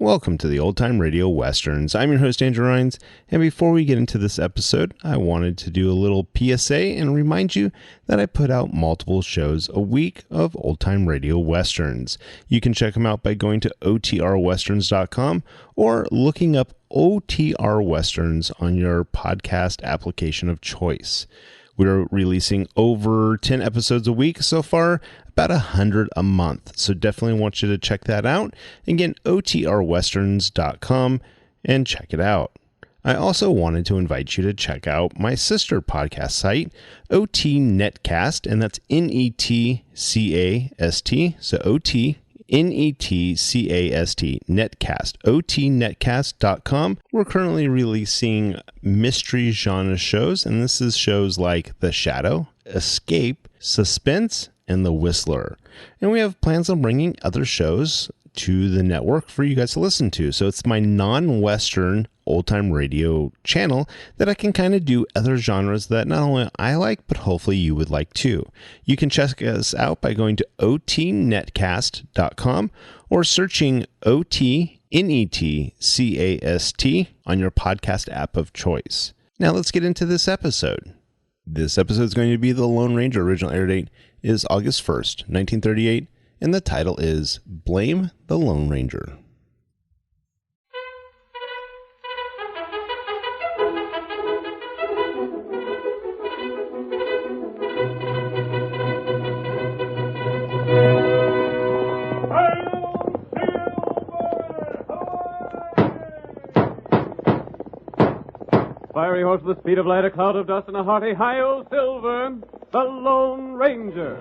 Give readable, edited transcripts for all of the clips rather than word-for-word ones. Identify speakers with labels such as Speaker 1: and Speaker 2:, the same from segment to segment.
Speaker 1: Welcome to the Old Time Radio Westerns. I'm your host, Andrew Rhynes, and before we get into this episode, I wanted to do a little PSA and remind you that I put out multiple shows a week of Old Time Radio Westerns. You can check them out by going to otrwesterns.com or looking up OTR Westerns on your podcast application of choice. We're releasing over 10 episodes a week so far, about 100 a month. So definitely want you to check that out. Again, otrwesterns.com and check it out. I also wanted to invite you to check out my sister podcast site, OT Netcast, and that's Netcast. So OT Netcast, Netcast, otnetcast.com. We're currently releasing mystery genre shows, and this is shows like The Shadow, Escape, Suspense, and The Whistler. And we have plans on bringing other shows to the network for you guys to listen to. So it's my non-Western old-time radio channel that I can kind of do other genres that not only I like, but hopefully you would like too. You can check us out by going to otnetcast.com or searching OTNETCAST on your podcast app of choice. Now let's get into this episode. This episode is going to be The Lone Ranger. Original air date is August 1st, 1938, and the title is Blame the Lone Ranger.
Speaker 2: Fiery horse with the speed of light, a cloud of dust, and a hearty hi-yo silver, the Lone Ranger.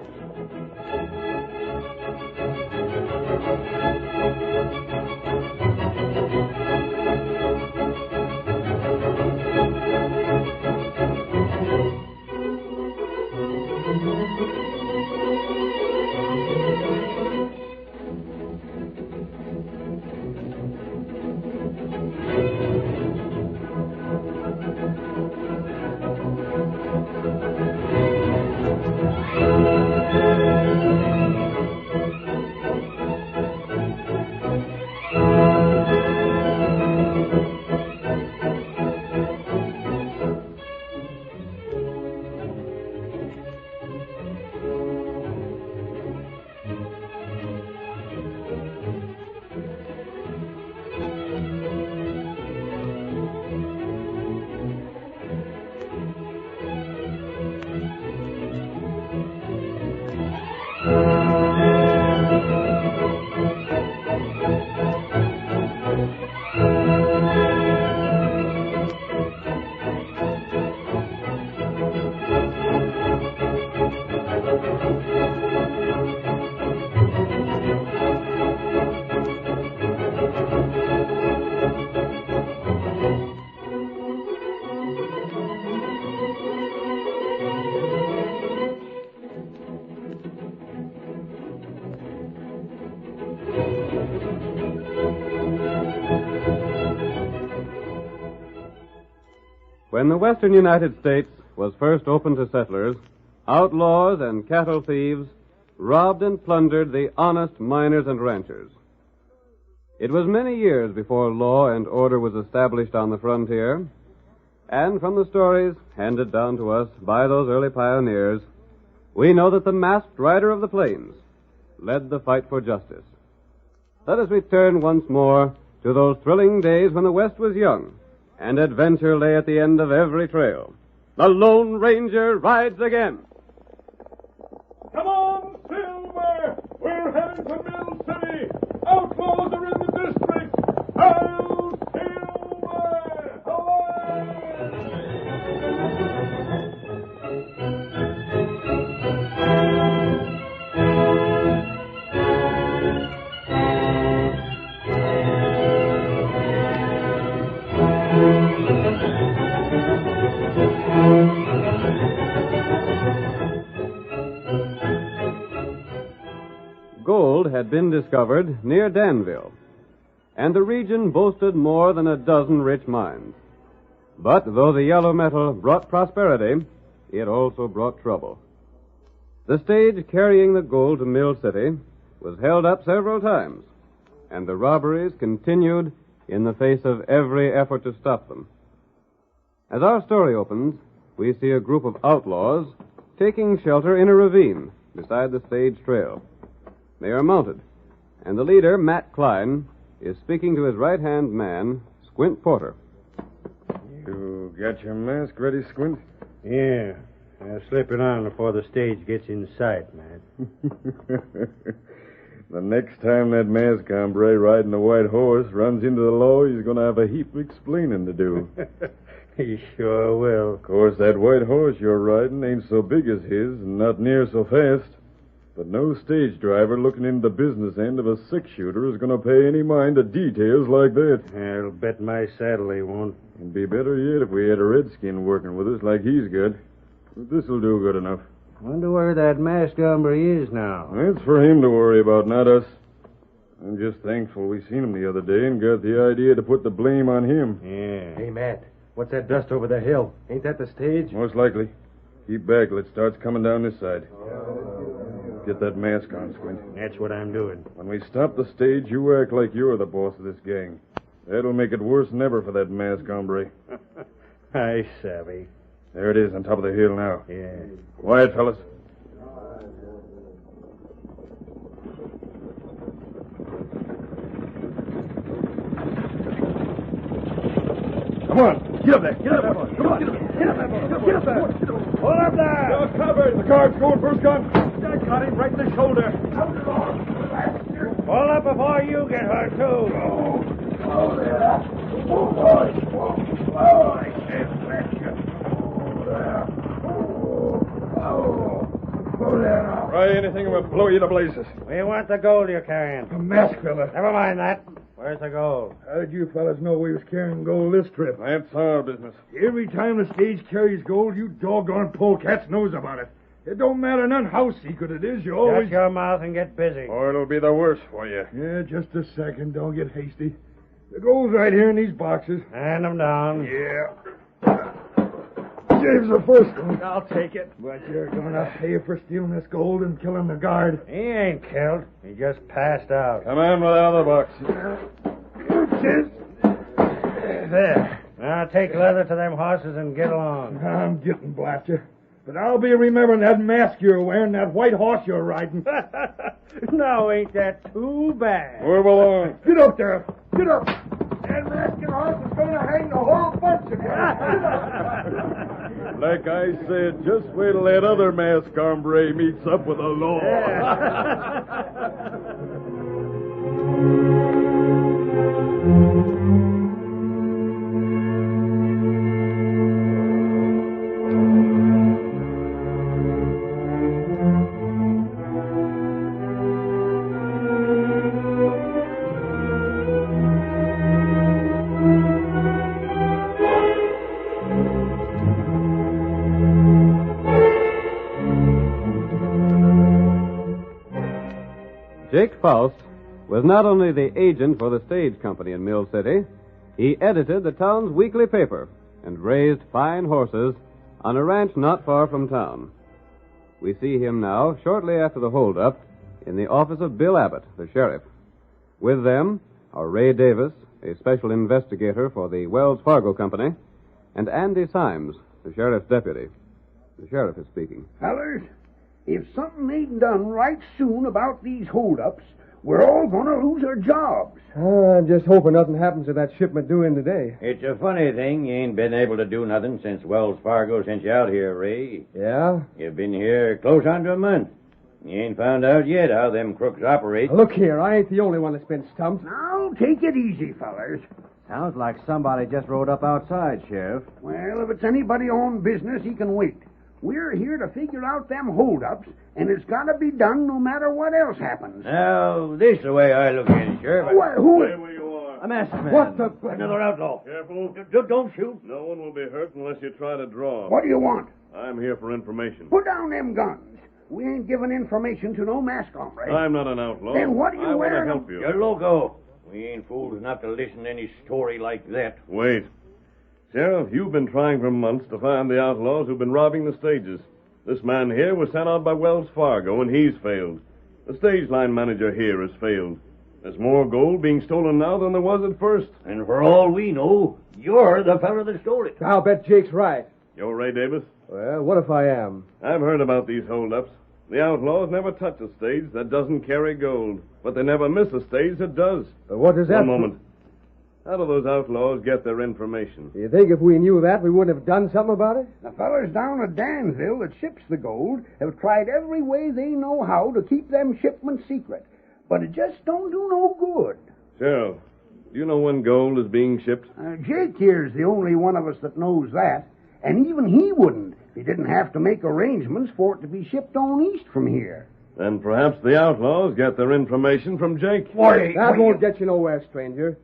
Speaker 2: When the western United States was first opened to settlers, outlaws and cattle thieves robbed and plundered the honest miners and ranchers. It was many years before law and order was established on the frontier, and from the stories handed down to us by those early pioneers, we know that the masked rider of the plains led the fight for justice. Let us return once more to those thrilling days when the West was young, and adventure lay at the end of every trail. The Lone Ranger rides again.
Speaker 3: Come on, Silver! We're heading for Mill City! Outlaws are in the district! Hail, Silver! Away!
Speaker 2: Gold had been discovered near Danville, and the region boasted more than a dozen rich mines. But though the yellow metal brought prosperity, it also brought trouble. The stage carrying the gold to Mill City was held up several times, and the robberies continued in the face of every effort to stop them. As our story opens, we see a group of outlaws taking shelter in a ravine beside the stage trail. They are mounted, and the leader, Matt Klein, is speaking to his right-hand man, Squint Porter.
Speaker 4: You got your mask ready, Squint?
Speaker 5: Yeah. I'll slip it on before the stage gets in sight, man.
Speaker 4: The next time that mask hombre riding a white horse runs into the law, he's going to have a heap of explaining to do.
Speaker 5: He sure will.
Speaker 4: Of course, that white horse you're riding ain't so big as his and not near so fast. But no stage driver looking into the business end of a six-shooter is going to pay any mind to details like that.
Speaker 5: I'll bet my saddle he won't.
Speaker 4: It'd be better yet if we had a redskin working with us like he's good. But this'll do good enough.
Speaker 5: Wonder where that masked hombre is now.
Speaker 4: That's for him to worry about, not us. I'm just thankful we seen him the other day and got the idea to put the blame on him.
Speaker 5: Yeah.
Speaker 6: Hey, Matt, what's that dust over the hill? Ain't that the stage?
Speaker 4: Most likely. Keep back till it starts coming down this side. Get that mask on, Squint.
Speaker 5: That's what I'm doing.
Speaker 4: When we stop the stage, you act like you're the boss of this gang. That'll make it worse than ever for that mask hombre.
Speaker 5: I savvy.
Speaker 4: There it is on top of the hill now.
Speaker 5: Yeah.
Speaker 4: Quiet, fellas. Come on. Get up there. Get up there. Come on. Get up there. Get up there.
Speaker 5: Hold up there!
Speaker 3: You're covered.
Speaker 4: The guard's going first gun.
Speaker 3: I got him right in the shoulder.
Speaker 5: Hold up before you get hurt, too.
Speaker 4: Try anything and we'll blow you to blazes.
Speaker 5: We want the gold you're carrying.
Speaker 7: A mask fella.
Speaker 5: Never mind that. Where's the gold?
Speaker 7: How did you fellas know we was carrying gold this trip?
Speaker 4: That's our business.
Speaker 7: Every time the stage carries gold, you doggone polecats knows about it. It don't matter none how secret it is, you always...
Speaker 5: Shut your mouth and get busy.
Speaker 4: Or it'll be the worse for you.
Speaker 7: Yeah, just a second. Don't get hasty. The gold's right here in these boxes.
Speaker 5: Hand them down.
Speaker 7: Yeah. James the first one.
Speaker 6: I'll take it.
Speaker 7: But you're gonna pay for stealing this gold and killing the guard.
Speaker 5: He ain't killed. He just passed out.
Speaker 4: Come on with the other box.
Speaker 5: There. Now take leather to them horses and get along.
Speaker 7: I'm getting blasted. But I'll be remembering that mask you're wearing, that white horse you're riding.
Speaker 5: Now ain't that too bad?
Speaker 4: Move along.
Speaker 7: Get up there. Get up. That masked horse is going to hang the whole bunch of you.
Speaker 4: Like I said, just wait till that other mask hombre meets up with the law.
Speaker 2: Jake Faust was not only the agent for the stage company in Mill City, he edited the town's weekly paper and raised fine horses on a ranch not far from town. We see him now, shortly after the holdup, in the office of Bill Abbott, the sheriff. With them are Ray Davis, a special investigator for the Wells Fargo Company, and Andy Symes, the sheriff's deputy. The sheriff is speaking.
Speaker 8: Fellers, if something ain't done right soon about these holdups, we're all going to lose our jobs.
Speaker 6: I'm just hoping nothing happens to that shipment due in today.
Speaker 5: It's a funny thing you ain't been able to do nothing since Wells Fargo sent you out here, Ray.
Speaker 6: Yeah?
Speaker 5: You've been here close on to a month. You ain't found out yet how them crooks operate.
Speaker 6: Look here, I ain't the only one that's been stumped.
Speaker 8: Now, take it easy, fellers.
Speaker 6: Sounds like somebody just rode up outside, Sheriff.
Speaker 8: Well, if it's anybody on business, he can wait. We're here to figure out them holdups, and it's got to be done no matter what else happens.
Speaker 5: Now, this is the way I look at it, Sheriff.
Speaker 8: Who
Speaker 3: Stay where you are.
Speaker 6: A masked man.
Speaker 8: What the...
Speaker 5: Another outlaw.
Speaker 3: Careful.
Speaker 5: Don't shoot.
Speaker 3: No one will be hurt unless you try to draw.
Speaker 8: What do you want?
Speaker 3: I'm here for information.
Speaker 8: Put down them guns. We ain't giving information to no mask hombre.
Speaker 3: I'm not an outlaw.
Speaker 8: Then what are you
Speaker 3: I want to
Speaker 8: wearing
Speaker 3: help you.
Speaker 5: You're loco. We ain't fools enough to listen to any story like that.
Speaker 3: Wait. Sheriff, you've been trying for months to find the outlaws who've been robbing the stages. This man here was sent out by Wells Fargo, and he's failed. The stage line manager here has failed. There's more gold being stolen now than there was at first.
Speaker 5: And for all we know, you're the fellow that stole it.
Speaker 6: I'll bet Jake's right.
Speaker 3: You're Ray Davis?
Speaker 6: Well, what if I am?
Speaker 3: I've heard about these holdups. The outlaws never touch a stage that doesn't carry gold, but they never miss a stage that does.
Speaker 6: What does that...
Speaker 3: One moment. How do those outlaws get their information?
Speaker 6: You think if we knew that, we wouldn't have done something about it?
Speaker 8: The fellers down at Danville that ships the gold have tried every way they know how to keep them shipments secret. But it just don't do no good.
Speaker 3: Sheriff, do you know when gold is being shipped?
Speaker 8: Jake here's the only one of us that knows that. And even he wouldn't if he didn't have to make arrangements for it to be shipped on east from here.
Speaker 3: Then perhaps the outlaws get their information from Jake.
Speaker 6: That won't get you nowhere, stranger.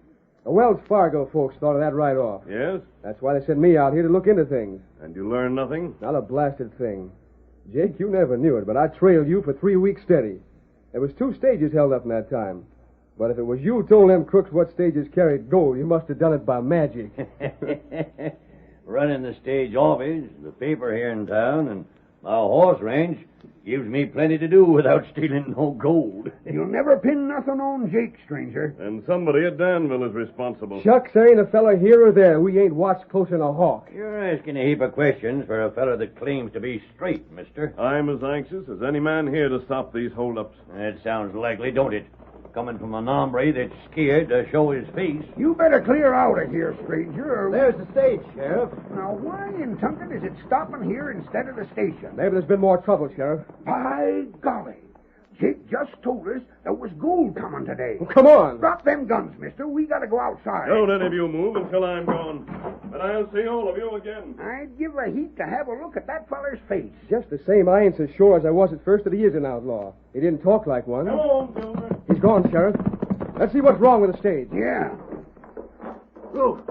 Speaker 6: The Wells Fargo folks thought of that right off.
Speaker 3: Yes?
Speaker 6: That's why they sent me out here to look into things.
Speaker 3: And you learn nothing?
Speaker 6: Not a blasted thing. Jake, you never knew it, but I trailed you for 3 weeks steady. There was 2 stages held up in that time. But if it was you who told them crooks what stages carried gold, you must have done it by magic.
Speaker 5: Running the stage office, the paper here in town, and my horse ranch gives me plenty to do without stealing no gold.
Speaker 8: You'll never pin nothing on Jake, stranger.
Speaker 3: And somebody at Danville is responsible.
Speaker 6: Shucks, there ain't a fella here or there we ain't watched close in a hawk.
Speaker 5: You're asking a heap of questions for a fellow that claims to be straight, mister.
Speaker 3: I'm as anxious as any man here to stop these holdups.
Speaker 5: That sounds likely, don't it? Coming from an hombre that's scared to show his face.
Speaker 8: You better clear out of here, stranger.
Speaker 6: There's the stage, Sheriff.
Speaker 8: Now, why in Tunkin is it stopping here instead of the station?
Speaker 6: Maybe there's been more trouble, Sheriff.
Speaker 8: By golly. Jake just told us there was gold coming today.
Speaker 6: Well, come on.
Speaker 8: Drop them guns, mister. We gotta go outside.
Speaker 3: Don't any of you move until I'm gone. And I'll see all of you again.
Speaker 8: I'd give a heap to have a look at that feller's face.
Speaker 6: Just the same, I ain't so sure as I was at first that he is an outlaw. He didn't talk like one.
Speaker 3: Come on, Silver.
Speaker 6: He's gone, Sheriff. Let's see what's wrong with the stage.
Speaker 8: Yeah.
Speaker 5: Look,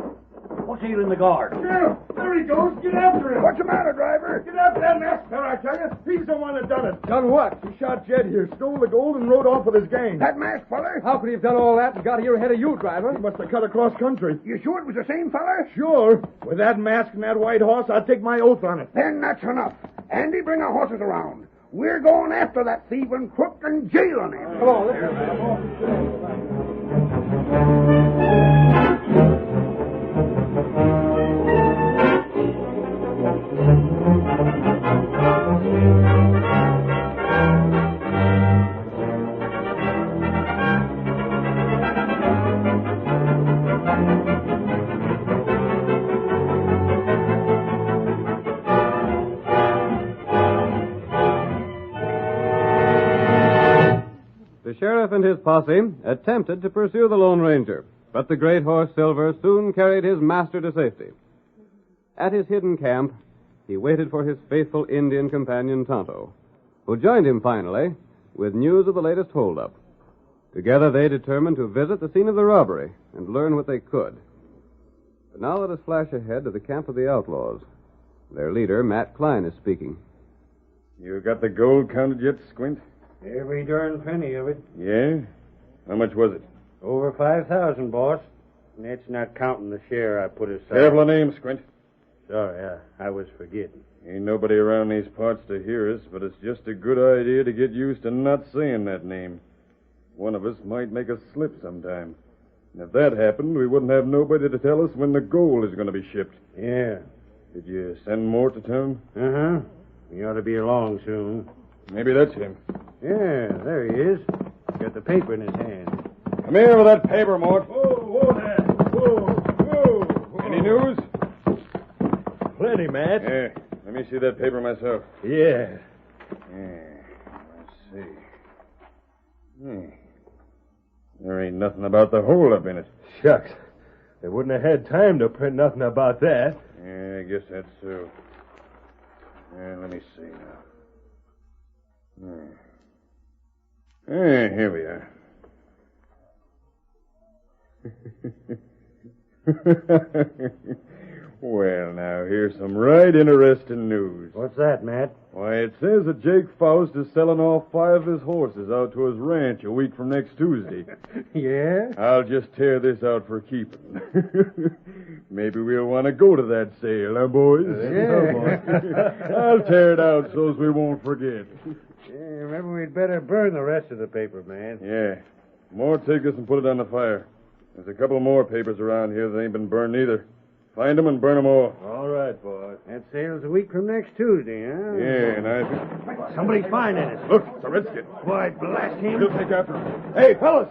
Speaker 5: what's ailing the guard?
Speaker 7: Sheriff, there he goes. Get after him.
Speaker 8: What's the matter, driver?
Speaker 7: Get after that masked fellow, I tell you. He's the one that done it.
Speaker 6: Done what?
Speaker 7: He shot Jed here, stole the gold, and rode off with his gang.
Speaker 8: That masked feller?
Speaker 6: How could he have done all that and got here ahead of you, driver?
Speaker 7: He must have cut across country.
Speaker 8: You sure it was the same feller?
Speaker 7: Sure. With that mask and that white horse, I'd take my oath on it.
Speaker 8: Then that's enough. Andy, bring our horses around. We're going after that thieving crook and jailing him.
Speaker 6: Come on, let's
Speaker 2: The sheriff and his posse attempted to pursue the Lone Ranger, but the great horse Silver soon carried his master to safety. At his hidden camp, he waited for his faithful Indian companion Tonto, who joined him finally with news of the latest holdup. Together they determined to visit the scene of the robbery and learn what they could. But now let us flash ahead to the camp of the outlaws. Their leader, Matt Klein, is speaking.
Speaker 4: You got the gold counted yet, Squint?
Speaker 9: Every darn penny of it.
Speaker 4: Yeah? How much was it?
Speaker 9: Over 5,000, boss. And that's not counting the share I put aside.
Speaker 4: Careful of names, Squint.
Speaker 9: Sorry, I was forgetting.
Speaker 4: Ain't nobody around these parts to hear us, but it's just a good idea to get used to not saying that name. One of us might make a slip sometime. And if that happened, we wouldn't have nobody to tell us when the gold is going to be shipped.
Speaker 9: Yeah.
Speaker 4: Did you send more to town?
Speaker 9: Uh-huh. He ought to be along soon.
Speaker 4: Maybe that's him.
Speaker 9: Yeah, there he is. Got the paper in his hand.
Speaker 4: Come here with that paper, Mort.
Speaker 7: Whoa there. Whoa.
Speaker 4: Any news?
Speaker 7: Plenty, Matt.
Speaker 4: Yeah. Let me see that paper myself.
Speaker 7: Yeah.
Speaker 4: Let's see. There ain't nothing about the holdup in it.
Speaker 7: Shucks. They wouldn't have had time to print nothing about that.
Speaker 4: Yeah, I guess that's so. Let me see now. Here we are. Well, now, here's some right interesting news.
Speaker 9: What's that, Matt?
Speaker 4: Why, it says that Jake Faust is selling off 5 of his horses out to his ranch a week from next Tuesday.
Speaker 9: Yeah?
Speaker 4: I'll just tear this out for keeping. Maybe we'll want to go to that sale, huh, boys?
Speaker 9: Yeah.
Speaker 4: I'll tear it out so's we won't forget.
Speaker 9: Yeah, maybe we'd better burn the rest of the paper, man.
Speaker 4: Yeah. More take this and put it on the fire. There's a couple more papers around here that ain't been burned either. Find them and burn them all.
Speaker 9: All right, boss. That sails a week from next Tuesday, huh?
Speaker 4: Yeah, and I...
Speaker 9: Somebody's finding us.
Speaker 4: Look, it's a redskin.
Speaker 9: Why, blast him.
Speaker 4: We'll take after him. Hey, fellas!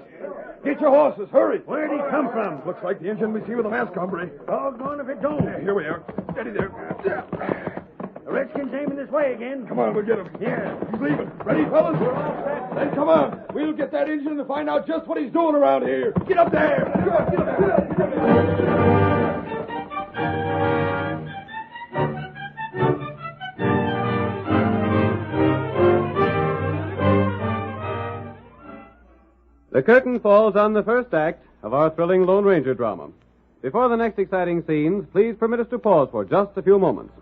Speaker 4: Get your horses, hurry!
Speaker 9: Where'd he come from?
Speaker 4: Looks like the engine we see with the mask, hombre.
Speaker 9: Doggone if it don't.
Speaker 4: Here we are. Steady there.
Speaker 9: The Redskins aiming this way again.
Speaker 4: Come on, we'll get him.
Speaker 9: Yeah.
Speaker 4: He's leaving. Ready, fellas? We're all set. Then come on. We'll get that engine and find out just what he's doing around here. Get up there. Get up, get up, get up, get up.
Speaker 2: The curtain falls on the first act of our thrilling Lone Ranger drama. Before the next exciting scenes, please permit us to pause for just a few moments.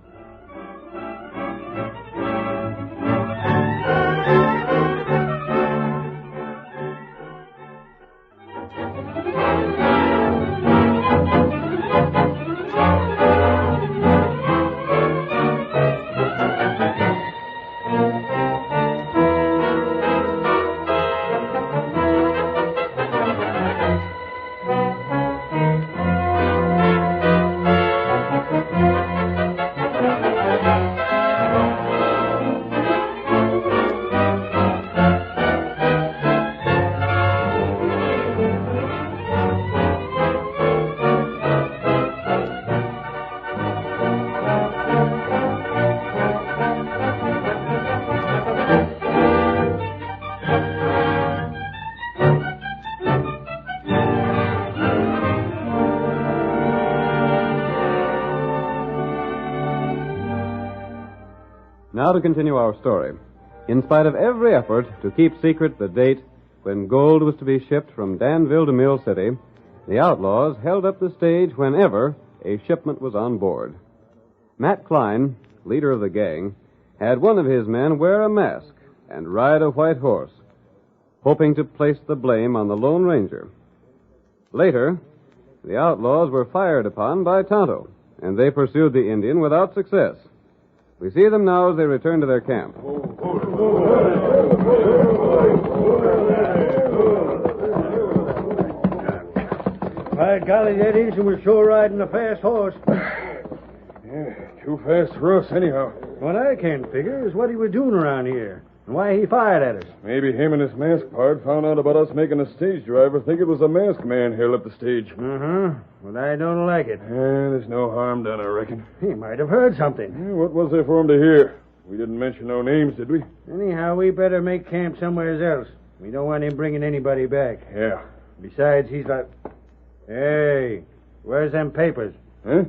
Speaker 2: Now to continue our story. In spite of every effort to keep secret the date when gold was to be shipped from Danville to Mill City, the outlaws held up the stage whenever a shipment was on board. Matt Klein, leader of the gang, had one of his men wear a mask and ride a white horse, hoping to place the blame on the Lone Ranger. Later, the outlaws were fired upon by Tonto, and they pursued the Indian without success. We see them now as they return to their camp.
Speaker 9: By golly, that Indian was sure riding a fast horse.
Speaker 4: Yeah, too fast for us, anyhow.
Speaker 9: What I can't figure is what he was doing around here and why he fired at us.
Speaker 4: Maybe him and his mask pard found out about us making a stage driver think it was a masked man held up the stage.
Speaker 9: Uh-huh. Well, I don't like it.
Speaker 4: There's no harm done, I reckon.
Speaker 9: He might have heard something.
Speaker 4: Yeah, what was there for him to hear? We didn't mention no names, did we?
Speaker 9: Anyhow, we better make camp somewhere else. We don't want him bringing anybody back.
Speaker 4: Yeah.
Speaker 9: Besides, he's like... Hey, where's them papers?
Speaker 4: Huh?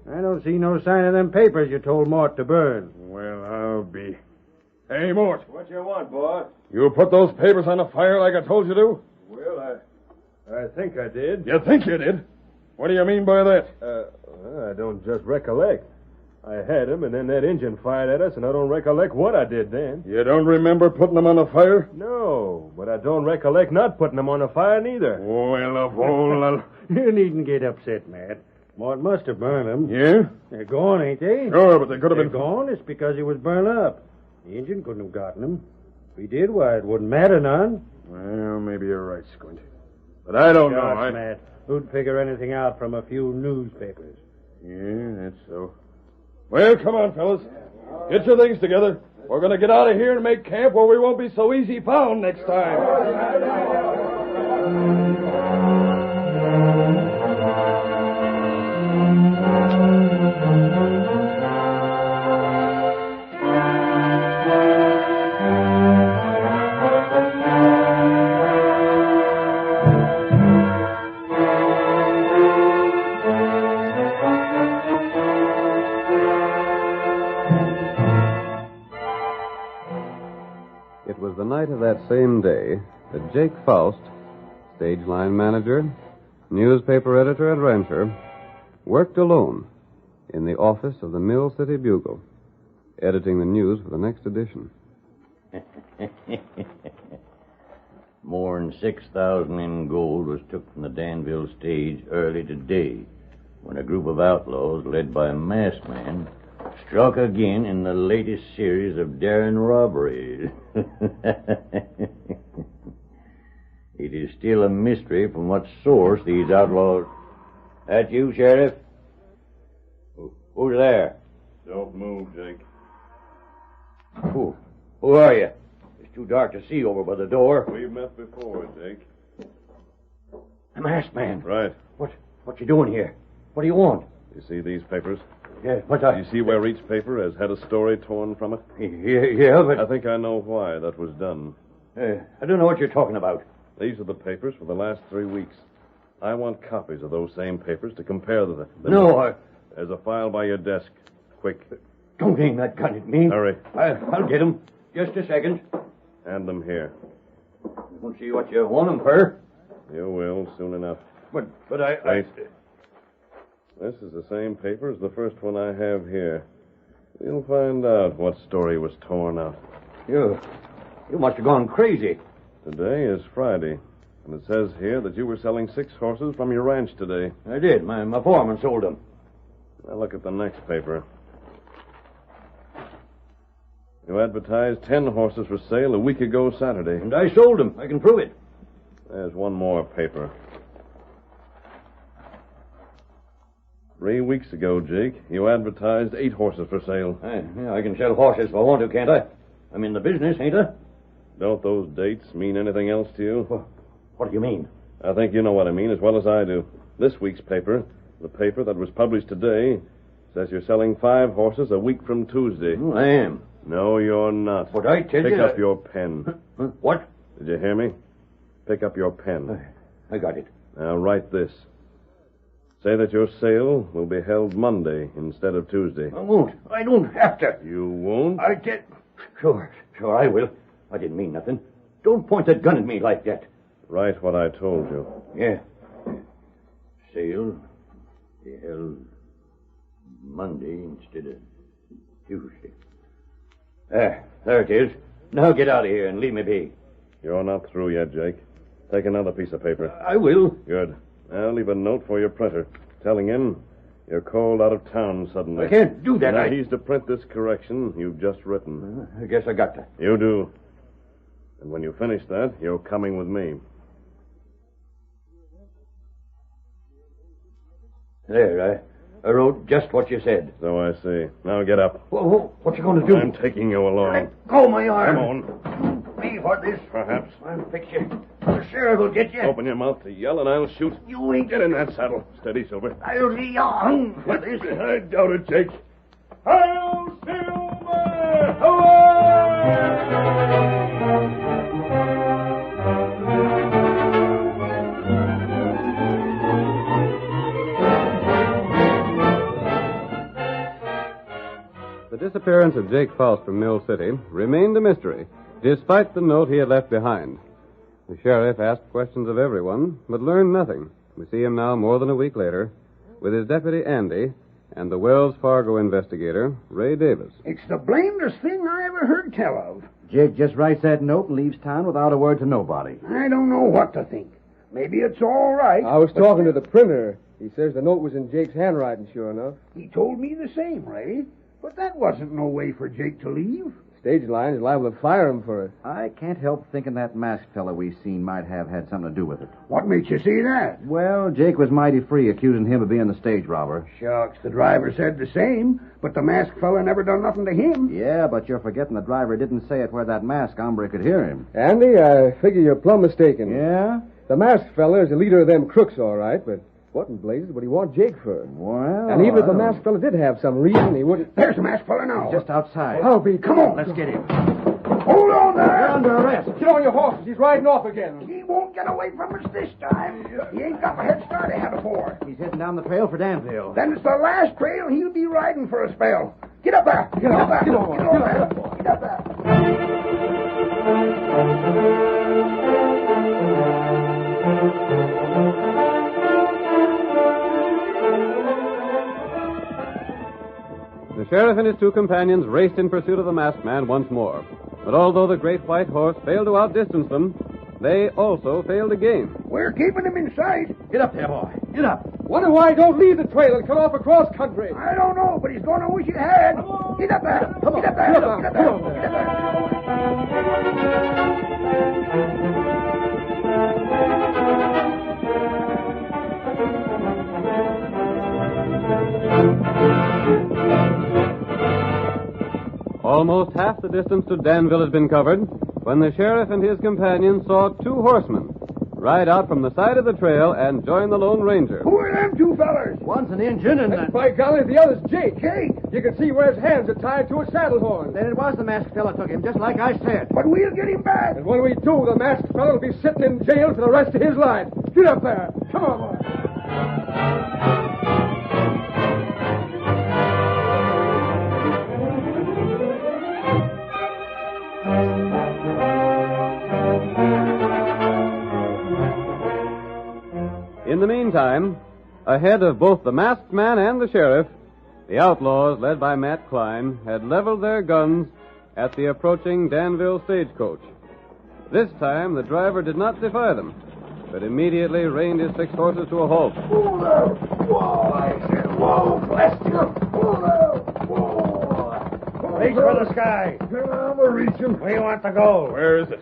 Speaker 9: I don't see no sign of them papers you told Mort to burn.
Speaker 4: Well, I'll be... Hey, Mort.
Speaker 3: What you want, boss?
Speaker 4: You put those papers on the fire like I told you to?
Speaker 3: Well, I think I did.
Speaker 4: You think you did? What do you mean by that?
Speaker 3: I don't just recollect. I had him, and then that engine fired at us, and I don't recollect what I did then.
Speaker 4: You don't remember putting them on the fire?
Speaker 3: No, but I don't recollect not putting them on the fire neither.
Speaker 4: Well, of all...
Speaker 9: You needn't get upset, Matt. Mort must have burned them.
Speaker 4: Yeah?
Speaker 9: They're gone, ain't they?
Speaker 4: Sure, but they could have
Speaker 9: They're
Speaker 4: been...
Speaker 9: gone. It's because he was burned up. The engine couldn't have gotten them. If he did, why, it wouldn't matter none.
Speaker 4: Well, maybe you're right, Squint. But I don't know.
Speaker 9: Gosh, Matt, who'd figure anything out from a few newspapers?
Speaker 4: Yeah, that's so. Well, come on, fellas. Get your things together. We're going to get out of here and make camp where we won't be so easy found next time.
Speaker 2: It was the night of that same day that Jake Faust, stage line manager, newspaper editor, and rancher, worked alone in the office of the Mill City Bugle, editing the news for the next edition.
Speaker 5: More'n 6,000 in gold was took from the Danville stage early today when a group of outlaws led by a masked man struck again in the latest series of daring robberies. It It is still a mystery from what source these outlaws... That you, Sheriff? Who's there?
Speaker 3: Don't move, Jake.
Speaker 5: Who are you? It's too dark to see over by the door.
Speaker 3: We've met before, Jake.
Speaker 5: A masked man.
Speaker 3: Right.
Speaker 5: What you doing here? What do you want?
Speaker 3: You see these papers?
Speaker 5: Yeah, but
Speaker 3: You see where each paper has had a story torn from it?
Speaker 5: Yeah, but...
Speaker 3: I think I know why that was done.
Speaker 5: I don't know what you're talking about.
Speaker 3: These are the papers for the last 3 weeks. I want copies of those same papers to compare them.
Speaker 5: No,
Speaker 3: There's a file by your desk. Quick.
Speaker 5: Don't aim that gun at me.
Speaker 3: Hurry.
Speaker 5: I'll get him. Just a second.
Speaker 3: Hand them here.
Speaker 5: We'll see what you want him for.
Speaker 3: You will, soon enough.
Speaker 5: But I...
Speaker 3: Wait. This is the same paper as the first one I have here. We'll find out what story was torn out.
Speaker 5: You must have gone crazy.
Speaker 3: Today is Friday, and it says here that you were selling 6 horses from your ranch today.
Speaker 5: I did. My foreman sold them.
Speaker 3: Now look at the next paper. You advertised 10 horses for sale a week ago Saturday.
Speaker 5: And I sold them. I can prove it.
Speaker 3: There's one more paper. 3 weeks ago, Jake, you advertised 8 horses for sale.
Speaker 5: I can sell horses if I want to, can't I? I'm in the business, ain't I?
Speaker 3: Don't those dates mean anything else to you?
Speaker 5: What do you mean?
Speaker 3: I think you know what I mean as well as I do. This week's paper, the paper that was published today, says you're selling 5 horses a week from Tuesday.
Speaker 5: Oh, I am.
Speaker 3: No, you're not.
Speaker 5: But I tell you...
Speaker 3: Pick up your pen.
Speaker 5: What?
Speaker 3: Did you hear me? Pick up your pen.
Speaker 5: I got it.
Speaker 3: Now write this. Say that your sale will be held Monday instead of Tuesday.
Speaker 5: I won't. I don't have to.
Speaker 3: You won't?
Speaker 5: I did. Sure, I will. I didn't mean nothing. Don't point that gun at me like that.
Speaker 3: Write what I told you.
Speaker 5: Yeah. Sale be held Monday instead of Tuesday. There it is. Now get out of here and leave me be.
Speaker 3: You're not through yet, Jake. Take another piece of paper.
Speaker 5: I will.
Speaker 3: Good. Now leave a note for your printer, telling him you're called out of town suddenly.
Speaker 5: I can't do that.
Speaker 3: Now he's to print this correction you've just written.
Speaker 5: I guess I got to.
Speaker 3: You do. And when you finish that, you're coming with me.
Speaker 5: There, I wrote just what you said.
Speaker 3: So I see. Now get up.
Speaker 5: What you going to do?
Speaker 3: I'm taking you along.
Speaker 5: Let go my arm.
Speaker 3: Come on.
Speaker 5: Me for this.
Speaker 3: Perhaps.
Speaker 5: I'll fix you. The sheriff will get you.
Speaker 3: Open your mouth to yell and I'll shoot.
Speaker 5: You ain't...
Speaker 3: Get in that saddle. Steady, Silver.
Speaker 5: I'll be hung for this.
Speaker 3: I doubt it, Jake.
Speaker 7: Hail, Silver! Away!
Speaker 2: The disappearance of Jake Faust from Mill City remained a mystery, despite the note he had left behind. The sheriff asked questions of everyone, but learned nothing. We see him now more than a week later, with his deputy Andy and the Wells Fargo investigator, Ray Davis.
Speaker 8: It's the blamedest thing I ever heard tell of.
Speaker 10: Jake just writes that note and leaves town without a word to nobody.
Speaker 8: I don't know what to think. Maybe it's all right.
Speaker 6: I was talking to the printer. He says the note was in Jake's handwriting, sure enough.
Speaker 8: He told me the same, Ray. But that wasn't no way for Jake to leave.
Speaker 6: Stage line is liable to fire him for it.
Speaker 10: I can't help thinking that masked fella we seen might have had something to do with it.
Speaker 8: What makes you say that?
Speaker 10: Well, Jake was mighty free accusing him of being the stage robber.
Speaker 8: Shucks, the driver said the same, but the masked fella never done nothing to him.
Speaker 10: Yeah, but you're forgetting the driver didn't say it where that masked hombre could hear him.
Speaker 6: Andy, I figure you're plumb mistaken.
Speaker 10: Yeah?
Speaker 6: The masked fella is the leader of them crooks, all right, but what in blazes would he want Jake for?
Speaker 10: Well...
Speaker 6: And even if the masked fella did have some reason, he wouldn't...
Speaker 8: There's the masked fella now.
Speaker 10: He's just outside.
Speaker 6: I'll be...
Speaker 8: Come on.
Speaker 10: Let's get him.
Speaker 8: Hold on there.
Speaker 10: You're under arrest.
Speaker 6: Get on your horses. He's riding off again.
Speaker 8: He won't get away from us this time. He ain't got the head start he had before.
Speaker 10: He's heading down the trail for Danville.
Speaker 8: Then it's the last trail he'll be riding for a spell. Get up there. Get up there.
Speaker 6: Get on.
Speaker 8: Get there. Get up there.
Speaker 2: The sheriff and his 2 companions raced in pursuit of the masked man once more. But although the great white horse failed to outdistance them, they also failed to gain.
Speaker 8: We're keeping him in sight.
Speaker 10: Get up there, boy. Get up.
Speaker 6: Wonder why he don't leave the trail and cut off across country.
Speaker 8: I don't know, but he's going to wish he had. Get up there. Get up there. Get up there. Get up there. Get up there.
Speaker 2: Almost half the distance to Danville had been covered when the sheriff and his companion saw two horsemen ride out from the side of the trail and join the Lone Ranger.
Speaker 8: Who are them two fellers?
Speaker 10: One's an Injun and
Speaker 6: By golly, the other's Jake.
Speaker 8: Jake?
Speaker 6: You can see where his hands are tied to a saddle horn.
Speaker 10: Then it was the masked fella took him, just like I said.
Speaker 8: But we'll get him back.
Speaker 6: And when we do, the masked fellow will be sitting in jail for the rest of his life. Get up there. Come on, boy.
Speaker 2: In the meantime, ahead of both the masked man and the sheriff, the outlaws, led by Matt Klein, had leveled their guns at the approaching Danville stagecoach. This time, the driver did not defy them, but immediately reined his 6 horses to a halt.
Speaker 8: Whoa there! Whoa, I said, whoa, bless you! Whoa there! Whoa!
Speaker 9: Reach for the sky.
Speaker 7: I'm a-reaching.
Speaker 9: We want the gold.
Speaker 7: Where is it?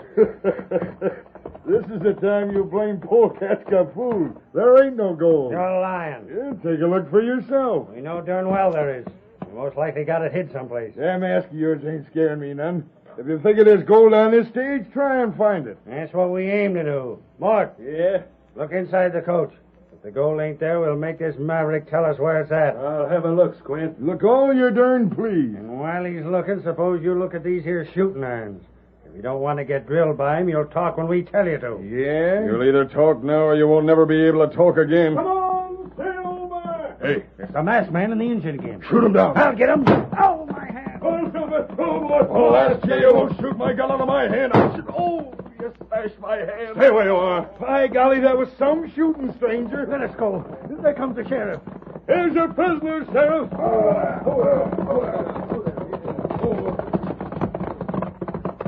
Speaker 7: This is the time you blame polecats got food. There ain't no gold.
Speaker 9: You're lying.
Speaker 7: Yeah, take a look for yourself.
Speaker 9: We know darn well there is. You most likely got it hid someplace.
Speaker 7: That mask of yours ain't scaring me none. If you think there's gold on this stage, try and find it.
Speaker 9: That's what we aim to do. Mort,
Speaker 7: Yeah?
Speaker 9: look inside the coach. If the gold ain't there, we'll make this maverick tell us where it's at.
Speaker 7: I'll have a look, Squint. Look all you're darn pleased.
Speaker 9: And while he's looking, suppose you look at these here shooting irons. If you don't want to get drilled by him, you'll talk when we tell you to.
Speaker 7: Yeah?
Speaker 4: You'll either talk now or you won't never be able to talk again.
Speaker 7: Come on, Silver!
Speaker 4: Hey,
Speaker 9: It's the masked man and the Injun again.
Speaker 7: Shoot him down.
Speaker 9: I'll get him.
Speaker 8: Oh, my hand!
Speaker 7: Oh, Silver! Oh, boy! Oh, that's you. You won't shoot my gun out of my hand. I should... Oh, you smashed my hand.
Speaker 4: stay where you are.
Speaker 7: By golly, that was some shooting, stranger.
Speaker 9: Let us go. There comes the sheriff.
Speaker 7: Here's your prisoner, Sheriff.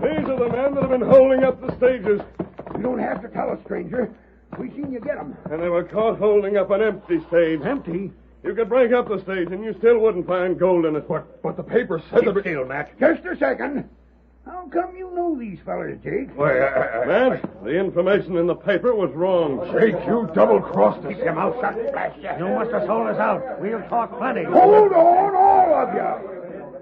Speaker 7: These are the men that have been holding up the stages.
Speaker 8: You don't have to tell us, stranger. We seen you get 'em.
Speaker 4: And they were caught holding up an empty stage.
Speaker 9: Empty?
Speaker 4: You could break up the stage and you still wouldn't find gold in it.
Speaker 7: But the paper said
Speaker 4: Keep still, Mac.
Speaker 8: Just a second. How come you know these fellers, Jake?
Speaker 4: Matt, the information in the paper was wrong.
Speaker 7: Jake, you double-crossed us.
Speaker 8: Keep your mouth shut, blast you.
Speaker 9: You must have sold us out. We'll talk plenty.
Speaker 8: Hold on, all of you.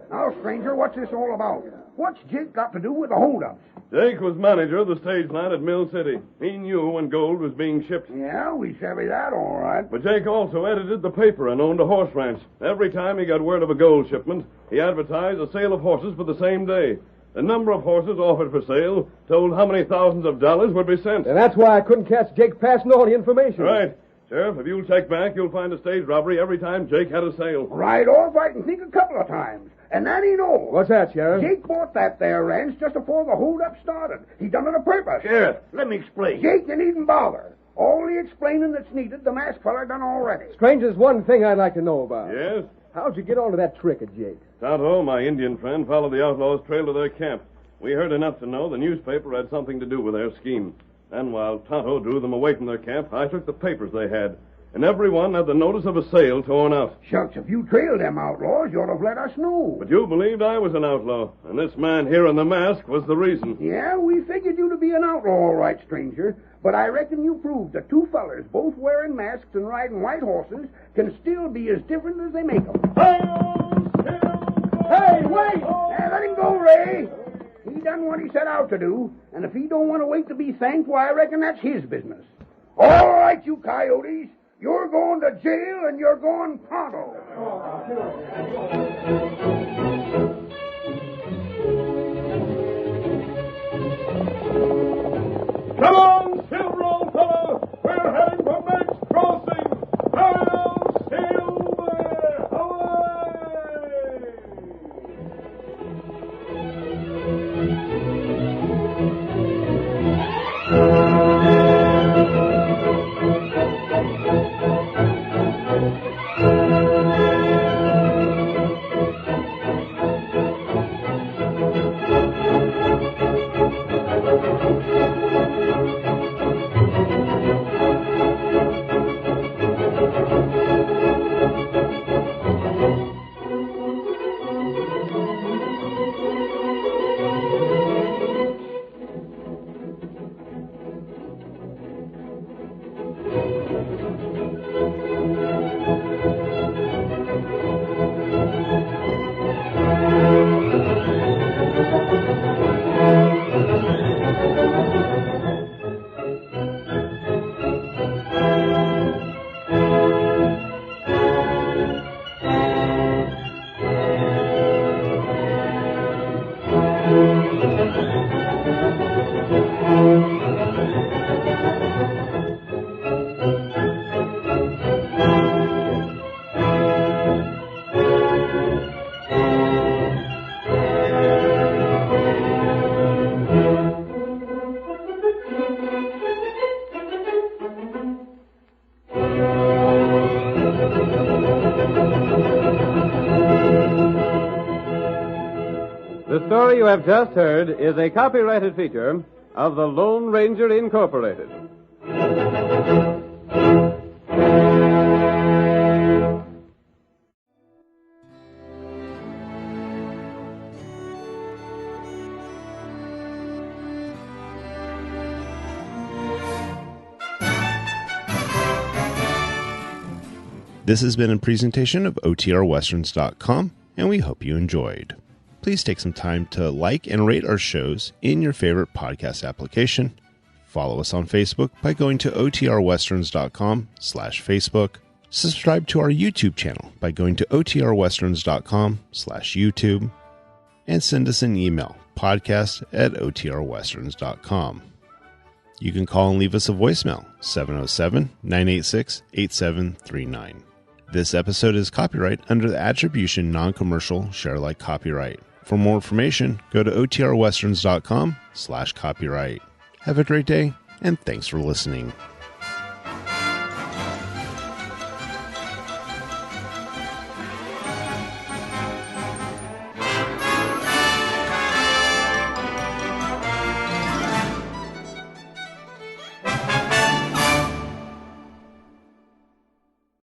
Speaker 8: Now, stranger, what's this all about? What's Jake got to do with the holdups?
Speaker 4: Jake was manager of the stage line at Mill City. He knew when gold was being shipped.
Speaker 8: Yeah, we savvy that all right.
Speaker 4: But Jake also edited the paper and owned a horse ranch. Every time he got word of a gold shipment, he advertised a sale of horses for the same day. The number of horses offered for sale told how many thousands of dollars would be sent.
Speaker 6: And that's why I couldn't catch Jake passing all the information.
Speaker 4: Right. Sheriff, if you'll check back, you'll find a stage robbery every time Jake had a sale.
Speaker 8: Right off, I can think a couple of times. And that ain't all.
Speaker 6: What's that, Sheriff?
Speaker 8: Jake bought that there ranch just before the holdup started. He done it on purpose.
Speaker 5: Sheriff, let me explain.
Speaker 8: Jake, you needn't bother. All the explaining that's needed, the masked feller done already.
Speaker 6: Stranger's one thing I'd like to know about.
Speaker 4: Yes?
Speaker 6: How'd you get onto that trick of Jake's?
Speaker 4: Tonto, my Indian friend, followed the outlaws' trail to their camp. We heard enough to know the newspaper had something to do with their scheme. Then, while Tonto drew them away from their camp, I took the papers they had. And every one had the notice of a sale torn out.
Speaker 8: Shucks, if you trailed them outlaws, you'd have let us know.
Speaker 4: But you believed I was an outlaw, and this man here in the mask was the reason.
Speaker 8: Yeah, we figured you to be an outlaw, all right, stranger. But I reckon you proved that two fellers, both wearing masks and riding white horses, can still be as different as they make them. Hey, wait! Let him go, Ray. He done what he set out to do, and if he don't want to wait to be thanked, why, I reckon that's his business. All right, you coyotes. You're going to jail, and you're going pronto.
Speaker 7: Come on, Silver, old fellow. We're heading for Meg's Crossing. Hail, Silver! Away!
Speaker 2: story you have just heard is a copyrighted feature of the Lone Ranger Incorporated.
Speaker 1: This has been a presentation of OTRWesterns.com, and we hope you enjoyed. Please take some time to like and rate our shows in your favorite podcast application. Follow us on Facebook by going to OTRWesterns.com/Facebook. Subscribe to our YouTube channel by going to OTRWesterns.com/YouTube. And send us an email, podcast@OTRWesterns.com. You can call and leave us a voicemail, 707-986-8739. This episode is copyright under the Attribution Non-Commercial Share-alike copyright. For more information, go to OTRWesterns.com/copyright. Have a great day, and thanks for listening.